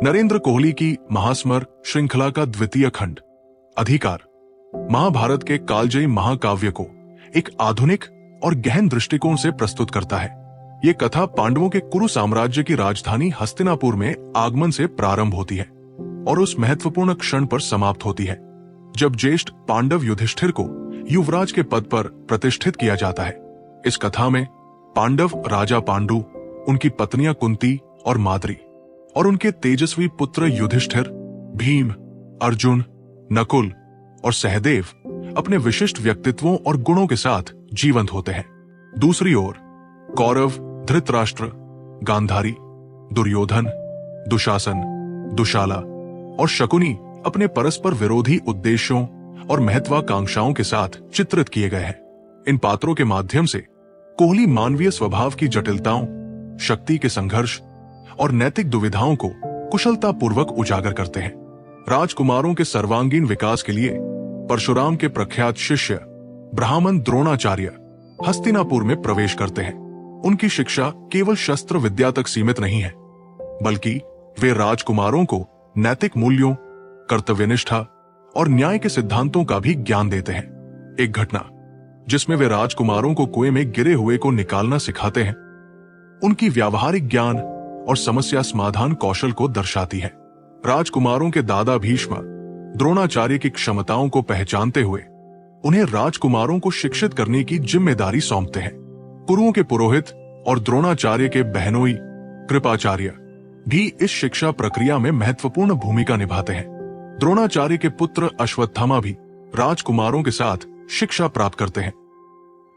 नरेंद्र कोहली की महास्मर श्रृंखला का द्वितीय खंड अधिकार महाभारत के कालजयी महाकाव्य को एक आधुनिक और गहन दृष्टिकोण से प्रस्तुत करता है। ये कथा पांडवों के कुरु साम्राज्य की राजधानी हस्तिनापुर में आगमन से प्रारंभ होती है और उस महत्वपूर्ण क्षण पर समाप्त होती है जब ज्येष्ठ पांडव युधिष्ठिर को युवराज के पद पर प्रतिष्ठित किया जाता है। इस कथा में पांडव राजा पांडु, उनकी पत्नियां कुंती और माद्री और उनके तेजस्वी पुत्र युधिष्ठिर, भीम, अर्जुन, नकुल और सहदेव अपने विशिष्ट व्यक्तित्वों और गुणों के साथ जीवंत होते हैं। दूसरी ओर कौरव, धृतराष्ट्र, गांधारी, दुर्योधन, दुशासन, दुशाला और शकुनी अपने परस्पर विरोधी उद्देश्यों और महत्वाकांक्षाओं के साथ चित्रित किए गए हैं। इन पात्रों के माध्यम से कोहली मानवीय स्वभाव की जटिलताओं, शक्ति के संघर्ष और नैतिक दुविधाओं को कुशलतापूर्वक उजागर करते हैं। राजकुमारों के सर्वांगीण विकास के लिए परशुराम के प्रख्यात शिष्य ब्राह्मण द्रोणाचार्य हस्तिनापुर में प्रवेश करते हैं। उनकी शिक्षा केवल शस्त्र विद्या तक सीमित नहीं है, बल्कि वे राजकुमारों को नैतिक मूल्यों, कर्तव्यनिष्ठा और न्याय के सिद्धांतों का भी ज्ञान देते हैं। एक घटना जिसमें वे राजकुमारों को कुएं में गिरे हुए को निकालना सिखाते हैं, उनकी व्यावहारिक ज्ञान और समस्या समाधान कौशल को दर्शाती है। राजकुमारों के दादा भीष्म द्रोणाचार्य की क्षमताओं को पहचानते हुए उन्हें राजकुमारों को शिक्षित करने की जिम्मेदारी सौंपते हैं। कुरुओं के पुरोहित और द्रोणाचार्य के बहनोई कृपाचार्य भी इस शिक्षा प्रक्रिया में महत्वपूर्ण भूमिका निभाते हैं। द्रोणाचार्य के पुत्र अश्वत्थामा भी राजकुमारों के साथ शिक्षा प्राप्त करते हैं,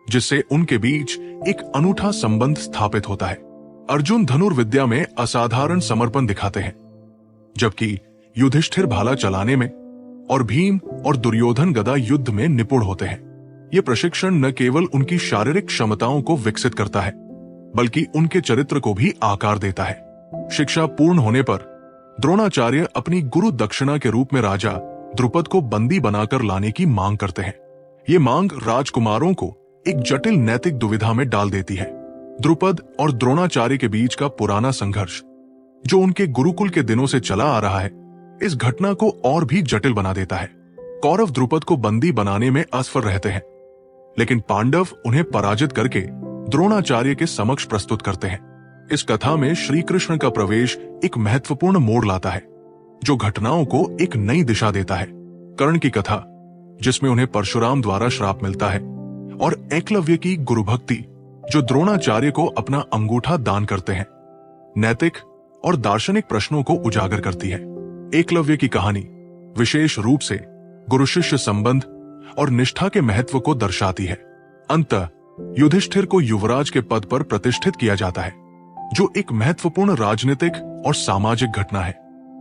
जिससे उनके बीच एक अनूठा संबंध स्थापित होता है। अर्जुन धनुर्विद्या में असाधारण समर्पण दिखाते हैं, जबकि युधिष्ठिर भाला चलाने में और भीम और दुर्योधन गदा युद्ध में निपुण होते हैं। ये प्रशिक्षण न केवल उनकी शारीरिक क्षमताओं को विकसित करता है, बल्कि उनके चरित्र को भी आकार देता है। शिक्षा पूर्ण होने पर द्रोणाचार्य अपनी गुरु दक्षिणा के रूप में राजा द्रुपद को बंदी बनाकर लाने की मांग करते हैं। ये मांग राजकुमारों को एक जटिल नैतिक दुविधा में डाल देती है। द्रुपद और द्रोणाचार्य के बीच का पुराना संघर्ष, जो उनके गुरुकुल के दिनों से चला आ रहा है, इस घटना को और भी जटिल बना देता है। कौरव द्रुपद को बंदी बनाने में असफल रहते हैं, लेकिन पांडव उन्हें पराजित करके द्रोणाचार्य के समक्ष प्रस्तुत करते हैं। इस कथा में श्री कृष्ण का प्रवेश एक महत्वपूर्ण मोड़ लाता है, जो घटनाओं को एक नई दिशा देता है। कर्ण की कथा, जिसमें उन्हें परशुराम द्वारा श्राप मिलता है, और एकलव्य की गुरु भक्ति, जो द्रोणाचार्य को अपना अंगूठा दान करते हैं, नैतिक और दार्शनिक प्रश्नों को उजागर करती है। एकलव्य की कहानी विशेष रूप से गुरु शिष्य संबंध और निष्ठा के महत्व को दर्शाती है। अंततः युधिष्ठिर को युवराज के पद पर प्रतिष्ठित किया जाता है, जो एक महत्वपूर्ण राजनीतिक और सामाजिक घटना है।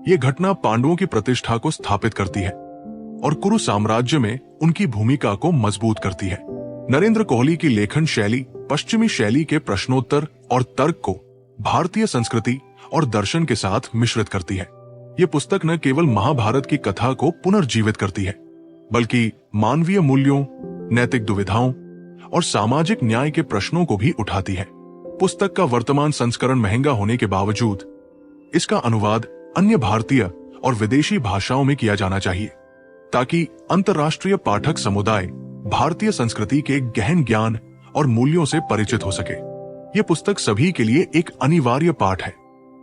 यह घटना पांडवों की प्रतिष्ठा को स्थापित करती है और कुरु साम्राज्य में उनकी भूमिका को मजबूत करती है। नरेंद्र कोहली की लेखन शैली पश्चिमी शैली के प्रश्नोत्तर और तर्क को भारतीय संस्कृति और दर्शन के साथ मिश्रित करती है। ये पुस्तक न केवल महाभारत की कथा को पुनर्जीवित करती है, बल्कि मानवीय मूल्यों, नैतिक दुविधाओं और सामाजिक न्याय के प्रश्नों को भी उठाती है। पुस्तक का वर्तमान संस्करण महंगा होने के बावजूद इसका अनुवाद अन्य भारतीय और विदेशी भाषाओं में किया जाना चाहिए, ताकि अंतर्राष्ट्रीय पाठक समुदाय भारतीय संस्कृति के गहन ज्ञान और मूल्यों से परिचित हो सके। यह पुस्तक सभी के लिए एक अनिवार्य पाठ है,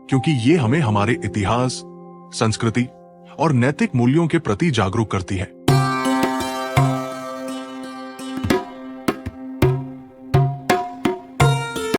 क्योंकि ये हमें हमारे इतिहास, संस्कृति और नैतिक मूल्यों के प्रति जागरूक करती है।